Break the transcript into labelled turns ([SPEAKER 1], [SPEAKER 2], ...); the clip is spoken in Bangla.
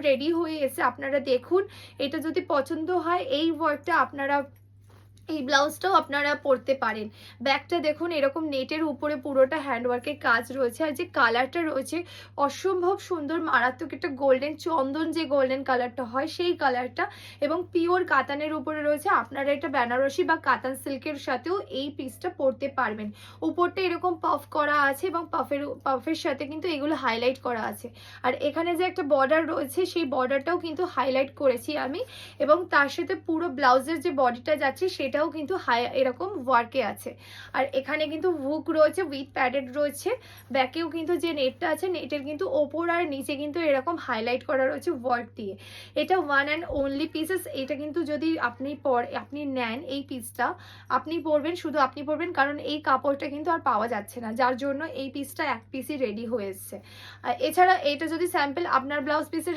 [SPEAKER 1] রেডি হয়ে এসে আপনারা দেখুন। এটা যদি পছন্দ হয় এই ওয়ার্কটা আপনারা এই ব্লাউজটাও আপনারা পরতে পারেন। ব্যাকটা দেখুন এরকম নেটের উপরে পুরোটা হ্যান্ডওয়ার্কের কাজ রয়েছে। আর যে কালারটা রয়েছে অসম্ভব সুন্দর, মারাত্মক একটা গোল্ডেন, চন্দন যে গোল্ডেন কালারটা হয় সেই কালারটা, এবং পিওর কাতানের উপরে রয়েছে। আপনারা এটা বেনারসি বা কাতান সিল্কের সাথেও এই পিসটা পরতে পারবেন। উপরটা এরকম পাফ করা আছে এবং পাফের সাথে কিন্তু এগুলো হাইলাইট করা আছে। আর এখানে যে একটা বর্ডার রয়েছে সেই বর্ডারটাও কিন্তু হাইলাইট করেছি আমি, এবং তার সাথে পুরো ব্লাউজের যে বডিটা যাচ্ছে সেটাও কিন্তু এরকম ওয়ার্কে আছে। আর এখানে কিন্তু হুক রয়েছে উইথ প্যাডেড রয়েছে। ব্যাকেও কিন্তু যে নেটটা আছে নেটের কিন্তু ওপর আর নিচে কিন্তু এরকম হাইলাইট করা রয়েছে ওয়ার্ক দিয়ে। এটা ওয়ান অ্যান্ড অনলি পিসেস। এটা কিন্তু যদি আপনি নেন এই পিসটা, আপনি পরবেন, শুধু আপনি পরবেন, কারণ এই কাপড়টা কিন্তু আর পাওয়া যাচ্ছে না, যার জন্য এই পিসটা এক পিসই রেডি হয়ে এসছে। এছাড়া এটা যদি স্যাম্পল আপনার ব্লাউজ পিসের